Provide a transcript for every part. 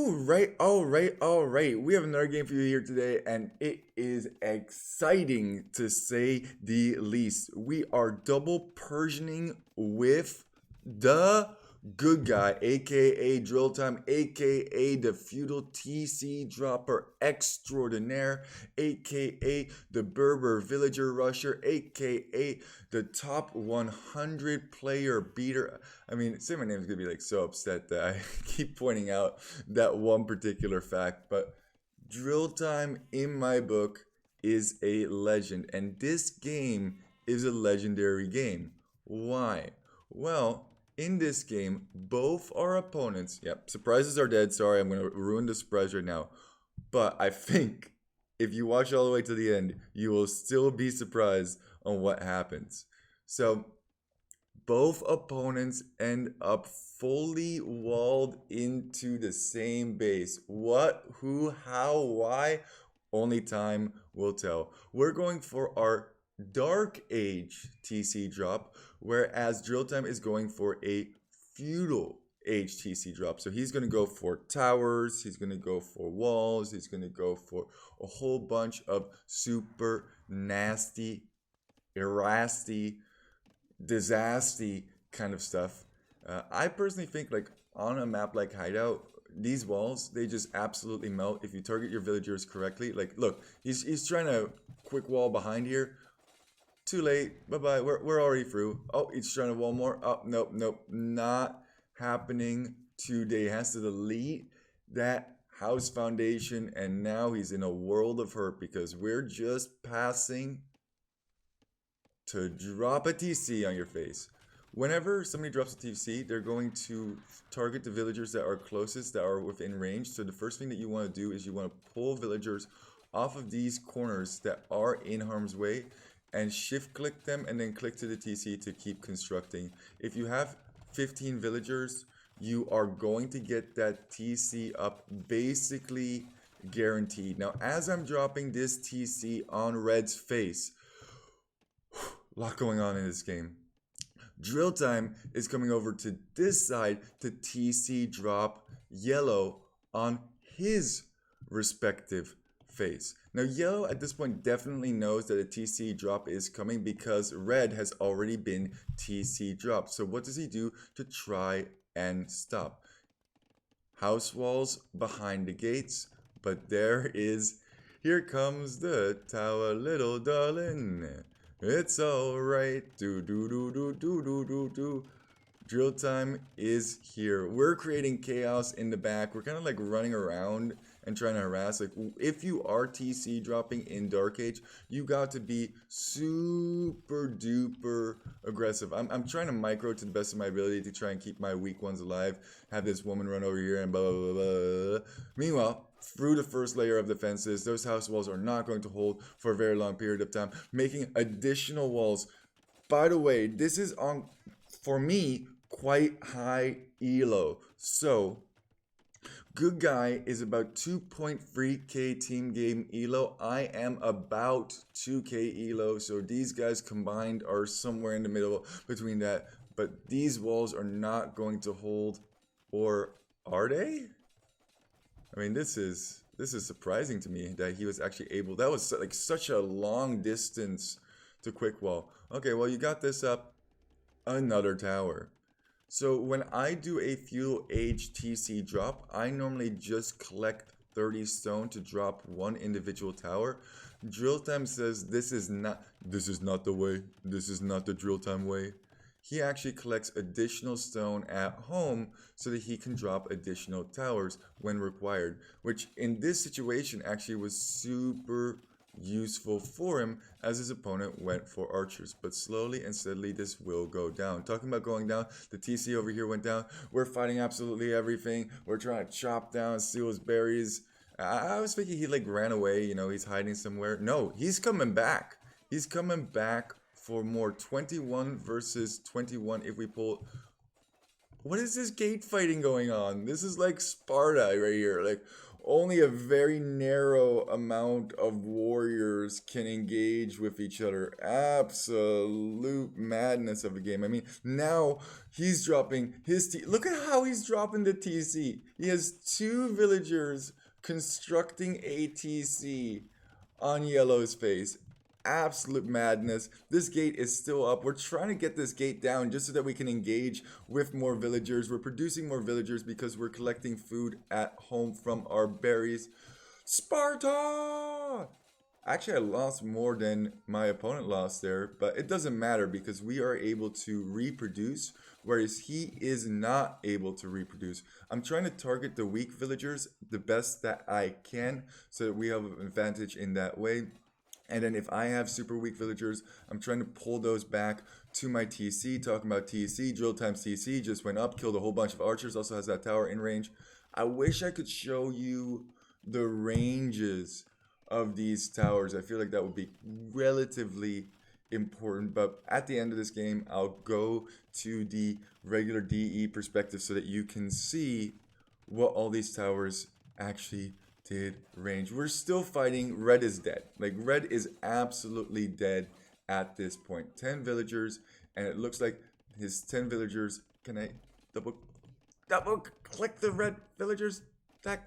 All right. We have another game for you here today, and it is exciting to say the least. We are double Persianing with the good guy, aka Drill Time, aka the feudal TC dropper extraordinaire, aka the Berber villager rusher, aka the top 100 player beater. I mean, say my name's gonna be like so upset that I keep pointing out that one particular fact, but Drill Time in my book is a legend, and this game is a legendary game. Why? Well, in this game, both our opponents, yep, surprises are dead. Sorry, I'm gonna ruin the surprise right now. But I think if you watch all the way to the end, you will still be surprised on what happens. So both opponents end up fully walled into the same base. What, who, how, why? Only time will tell. We're going for our Dark Age TC drop, whereas Drill Time is going for a Feudal Age TC drop. So he's going to go for towers, he's going to go for walls, he's going to go for a whole bunch of super nasty, erasty, disaster kind of stuff. I personally think like on a map like Hideout, these walls they just absolutely melt if you target your villagers correctly. Like, look, he's trying to quick wall behind here. Too late. Bye bye. We're already through. Oh, he's trying to wall more. Oh, nope, nope, not happening today. Has to delete that house foundation, and now he's in a world of hurt because we're just passing to drop a TC on your face. Whenever somebody drops a TC, they're going to target the villagers that are closest, that are within range. So the first thing that you want to do is you want to pull villagers off of these corners that are in harm's way and shift click them and then click to the TC to keep constructing. If you have 15 villagers, you are going to get that TC up basically guaranteed. Now, as I'm dropping this TC on Red's face, a lot going on in this game. Drill Time is coming over to this side to TC drop Yellow on his respective face. Now, Yellow at this point definitely knows that a TC drop is coming because Red has already been TC dropped. So what does he do to try and stop? House walls behind the gates, but here comes the tower, little darling. It's alright. Do do do do do do do do. Drill Time is here. We're creating chaos in the back. We're kind of like running around and trying to harass. Like, if you are TC dropping in Dark Age, you got to be super duper aggressive. I'm trying to micro to the best of my ability to try and keep my weak ones alive. Have this woman run over here and blah, blah, blah, blah. Meanwhile, through the first layer of defenses, those house walls are not going to hold for a very long period of time, making additional walls. By the way, this is on, for me, quite high elo. So, good guy is about 2.3k team game elo. I am about 2k elo. So these guys combined are somewhere in the middle between that. But these walls are not going to hold, or are they? I mean, this is surprising to me that he was actually able. That was like such a long distance to quick wall. Okay, well, you got this up. Another tower. So when I do a Feudal Age TC drop, I normally just collect 30 stone to drop one individual tower. Drill Time says this is not the way. This is not the Drill Time way. He actually collects additional stone at home so that he can drop additional towers when required, which in this situation actually was super useful for him as his opponent went for archers. But slowly and steadily this will go down. Talking about going down, the TC over here went down. We're fighting absolutely everything. We're trying to chop down, steal his berries. I was thinking he like ran away, you know, he's hiding somewhere. No, he's coming back. He's coming back for more. 21 versus 21 if we pull. What is this gate fighting going on? This is like Sparta right here. Like, only a very narrow amount of warriors can engage with each other. Absolute madness of a game. I mean, now he's dropping his look at how he's dropping the TC. He has two villagers constructing a TC on Yellow's face. Absolute madness. This gate is still up. We're trying to get this gate down just so that we can engage with more villagers. We're producing more villagers because we're collecting food at home from our berries. Sparta! Actually, I lost more than my opponent lost there, but it doesn't matter because we are able to reproduce, whereas he is not able to reproduce. I'm trying to target the weak villagers the best that I can so that we have an advantage in that way. And then if I have super weak villagers, I'm trying to pull those back to my TC. Talking about TC, drill times TC just went up, killed a whole bunch of archers, also has that tower in range. I wish I could show you the ranges of these towers. I feel like that would be relatively important, but at the end of this game, I'll go to the regular DE perspective so that you can see what all these towers actually did range. We're still fighting. Red is dead. Like, red is absolutely dead at this point. 10 villagers, and it looks like his 10 villagers. Can I double click the red villagers? Never.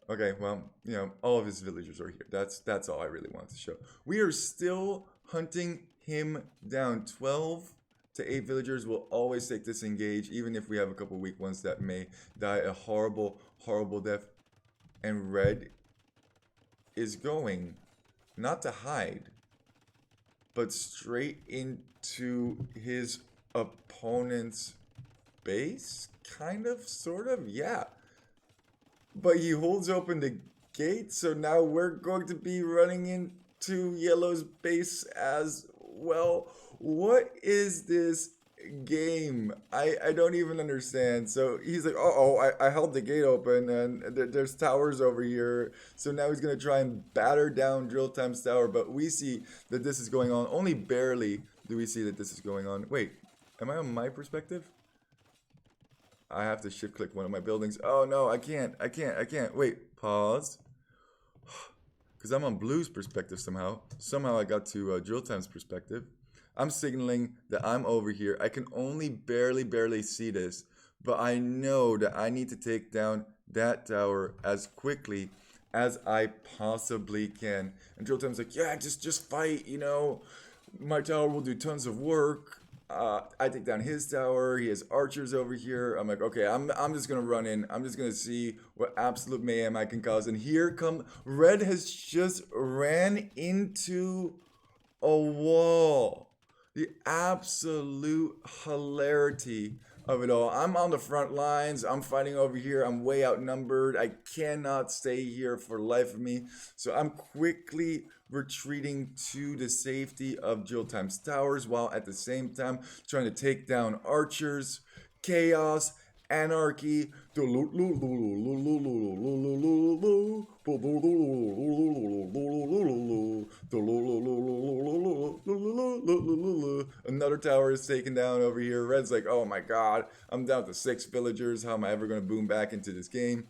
Okay, well, you know, all of his villagers are here. That's all I really wanted to show. We are still hunting him down. 12 to 8 villagers will always take this engage, even if we have a couple weak ones that may die a horrible, horrible death. And red is going not to hide, but straight into his opponent's base, kind of, sort of, yeah. But he holds open the gate, so now we're going to be running into Yellow's base as well. What is this game? I don't even understand. So he's like, I held the gate open and there's towers over here. So now he's going to try and batter down Drill Time's tower. But we see that this is going on. Only barely do we see that this is going on. Wait, am I on my perspective? I have to shift click one of my buildings. Oh no, I can't. Wait, pause. Because I'm on Blue's perspective somehow. Somehow I got to Drill Time's perspective. I'm signaling that I'm over here. I can only barely see this. But I know that I need to take down that tower as quickly as I possibly can. And Drill Time's like, yeah, just fight, you know. My tower will do tons of work. I take down his tower. He has archers over here. I'm like, okay, I'm just gonna run in. I'm just gonna see what absolute mayhem I can cause. And here come red has just ran into a wall. The absolute hilarity of it all. I'm on the front lines. I'm fighting over here. I'm way outnumbered. I cannot stay here for the life of me. So I'm quickly retreating to the safety of Drill Time's towers while at the same time trying to take down archers, chaos, anarchy. Another tower is taken down over here. Red's like, oh my god, I'm down to 6 villagers. How am I ever going to boom back into this game?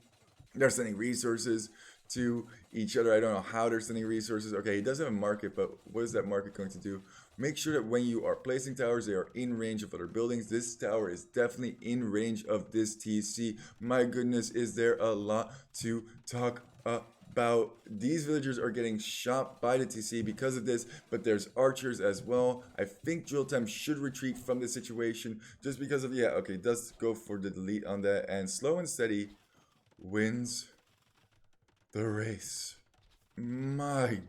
They're sending resources to each other. I don't know how they're sending resources. Okay, he does have a market, but what is that market going to do? Make sure that when you are placing towers, they are in range of other buildings. This tower is definitely in range of this TC. My goodness, is there a lot to talk about. These villagers are getting shot by the TC because of this, but there's archers as well. I think Drill Time should retreat from this situation just because of, yeah, okay, does go for the delete on that, and Slow and Steady wins the race. My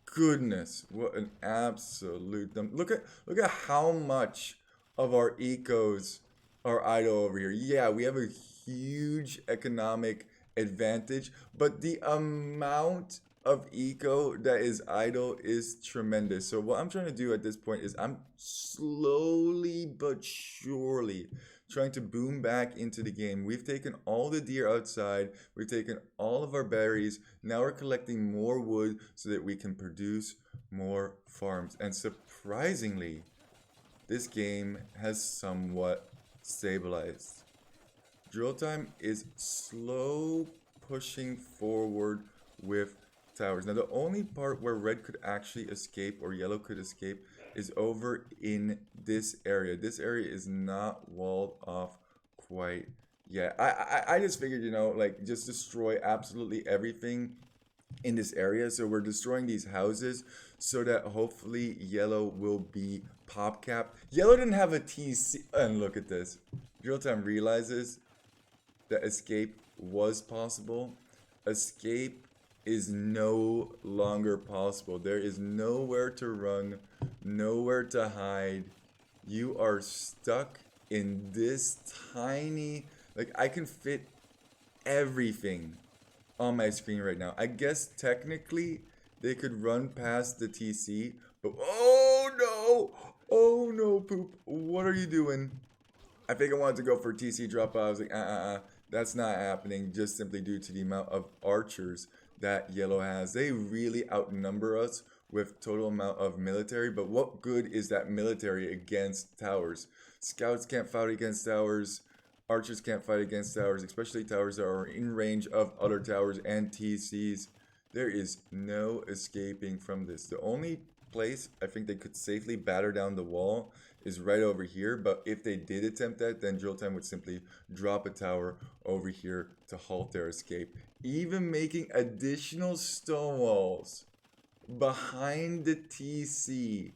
goodness, what an absolute look at how much of our ecos are idle over here. Yeah, we have a huge economic advantage, but the amount of eco that is idle is tremendous. So what I'm trying to do at this point is I'm slowly but surely trying to boom back into the game. We've taken all the deer outside. We've taken all of our berries. Now we're collecting more wood so that we can produce more farms. And surprisingly, this game has somewhat stabilized. Drill time is slow pushing forward with towers. Now the only part where red could actually escape or yellow could escape is over in this area. This area is not walled off quite yet. I just figured, you know, like just destroy absolutely everything in this area. So we're destroying these houses so that hopefully yellow will be pop capped. Yellow didn't have a TC, and look at this. Drill time realizes that escape was possible. Escape is no longer possible. There is nowhere to run, nowhere to hide. You are stuck in this tiny, like I can fit everything on my screen right now. I guess technically they could run past the TC, but oh no, poop. What are you doing? I think I wanted to go for TC drop, but I was like, that's not happening just simply due to the amount of archers that yellow has. They really outnumber us with total amount of military, but what good is that military against towers? Scouts can't fight against towers. Archers can't fight against towers, especially towers that are in range of other towers and TCs. There is no escaping from this. The only place I think they could safely batter down the wall is right over here, but if they did attempt that, then Drill Time would simply drop a tower over here to halt their escape, even making additional stone walls behind the TC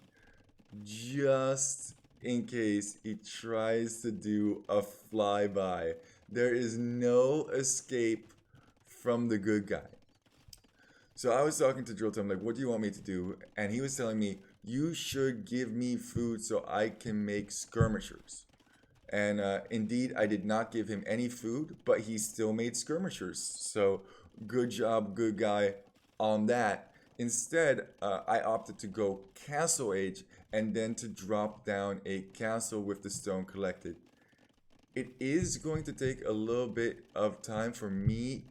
just in case he tries to do a flyby. There is no escape from the good guy. So I was talking to Drill Time, like, what do you want me to do? And he was telling me, you should give me food so I can make skirmishers. And indeed, I did not give him any food, but he still made skirmishers. So good job, good guy on that. Instead, I opted to go Castle Age and then to drop down a castle with the stone collected. It is going to take a little bit of time for me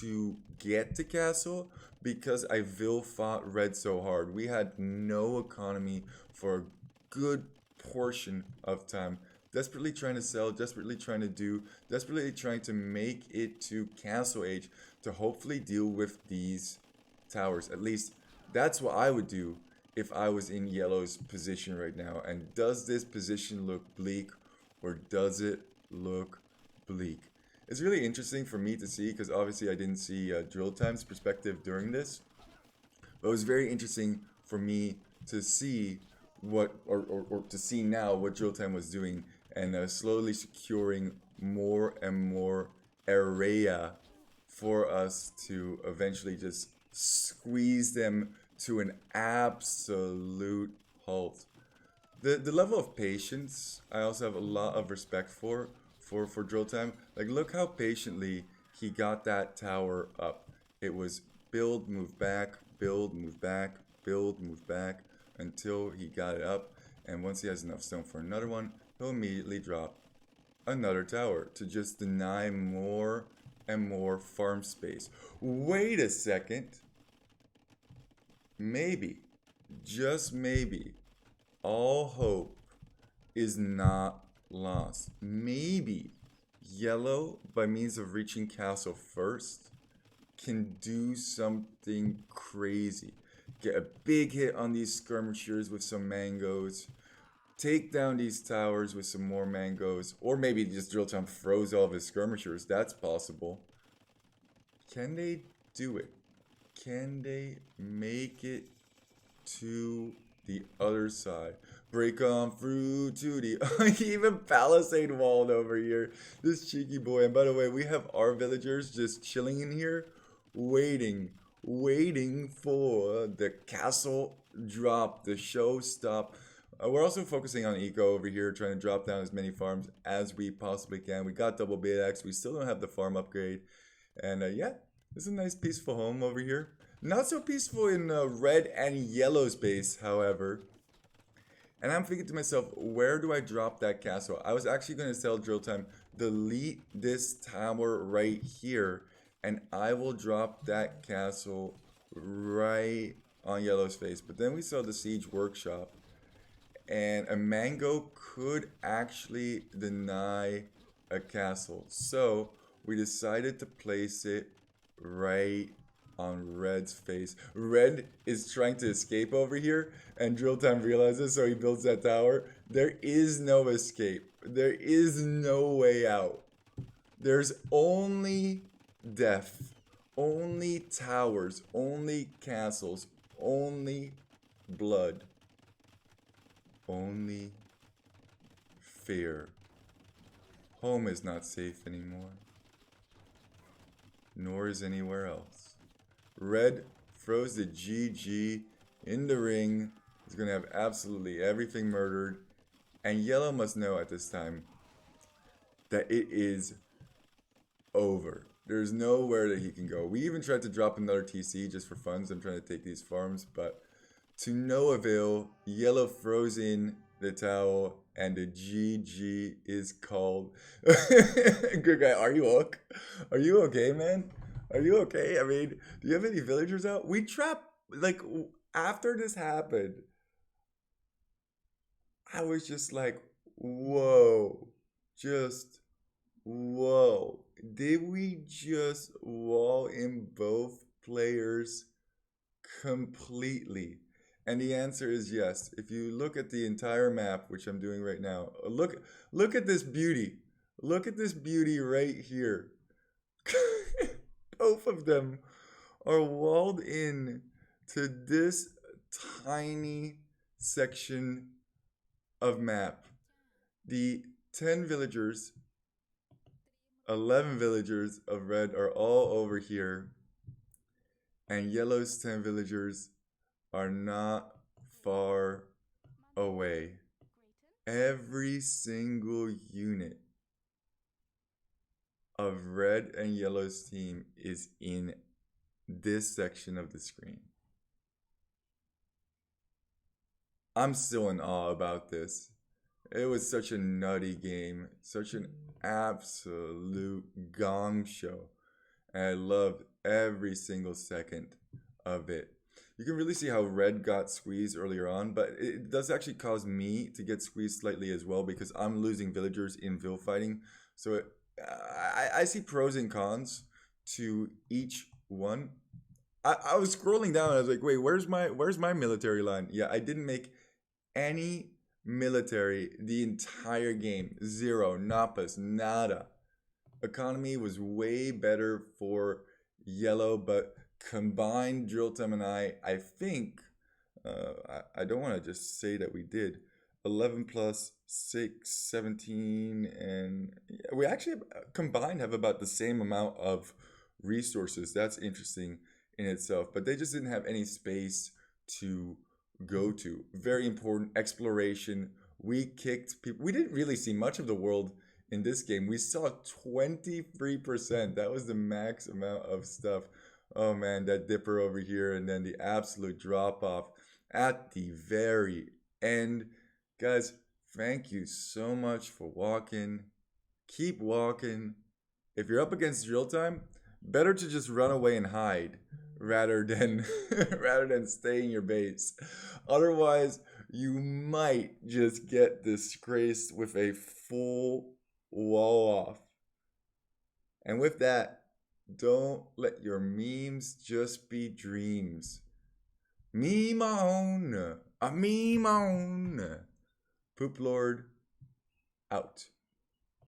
to get to castle because I will fought red so hard. We had no economy for a good portion of time. Desperately trying to sell, desperately trying to do, desperately trying to make it to Castle Age to hopefully deal with these towers. At least that's what I would do if I was in yellow's position right now. And does this position look bleak or does it look bleak? It's really interesting for me to see because obviously I didn't see Drill Time's perspective during this. But it was very interesting for me to see what, or to see now what Drill Time was doing and slowly securing more and more area for us to eventually just squeeze them to an absolute halt. The level of patience I also have a lot of respect for Drill Time. Like look how patiently he got that tower up. It was build, move back, build, move back, build, move back until he got it up. And once he has enough stone for another one, he'll immediately drop another tower to just deny more and more farm space. Wait a second. Maybe, just maybe, all hope is not lost. Maybe yellow, by means of reaching castle first, can do something crazy. Get a big hit on these skirmishers with some mangoes. Take down these towers with some more mangoes. Or maybe just Drill Time froze all of his skirmishers. That's possible. Can they do it? Can they make it to the other side? Break on through to the... even palisade walled over here. This cheeky boy. And by the way, we have our villagers just chilling in here, waiting for the castle drop, the show stop. We're also focusing on eco over here, trying to drop down as many farms as we possibly can. We got double Beta-X. We still don't have the farm upgrade. And yeah, it's a nice peaceful home over here. Not so peaceful in red and yellow space, however. And I'm thinking to myself, where do I drop that castle? I was actually going to tell Drill Time, delete this tower right here, and I will drop that castle right on yellow's face. But then we saw the siege workshop, and a mango could actually deny a castle. So we decided to place it right on Red's face. Red is trying to escape over here, and Drill Time realizes, so he builds that tower. There is no escape. There is no way out. There's only death, only towers, only castles, only blood, only fear. Home is not safe anymore, nor is anywhere else. Red throws the GG in the ring. He's going to have absolutely everything murdered. And Yellow must know at this time that it is over. There's nowhere that he can go. We even tried to drop another TC just for fun. So I'm trying to take these farms, but to no avail. Yellow throws in the towel, and the GG is called. Good guy, are you okay? Are you okay, man? Are you okay? I mean, do you have any villagers out? We trapped, like, after this happened, I was just like, whoa. Just, whoa. Did we just wall in both players completely? And the answer is yes. If you look at the entire map, which I'm doing right now, look at this beauty. Look at this beauty right here. Both of them are walled in to this tiny section of map. The 10 villagers, 11 villagers of red are all over here, and yellow's 10 villagers are not far away. Every single unit of red and yellow's team is in this section of the screen. I'm still in awe about this. It was such a nutty game, such an absolute gong show. And I loved every single second of it. You can really see how red got squeezed earlier on, but it does actually cause me to get squeezed slightly as well because I'm losing villagers in vill fighting. So I see pros and cons to each one. I was scrolling down and I was like, wait, where's my military line? Yeah, I didn't make any military the entire game. Zero, napas, nada. Economy was way better for yellow, but combined Drill Time and I think, I don't want to just say that we did. 11 plus 6, 17, and we actually combined have about the same amount of resources. That's interesting in itself, but they just didn't have any space to go to. Very important exploration. We kicked people. We didn't really see much of the world in this game. We saw 23%. That was the max amount of stuff. Oh man, that dipper over here, and then the absolute drop off at the very end. Guys, thank you so much for walking. Keep walking. If you're up against Drill Time, better to just run away and hide rather than rather than stay in your base. Otherwise, you might just get disgraced with a full wall off. And with that, don't let your memes just be dreams. Meme on, a meme on. Poop Lord out.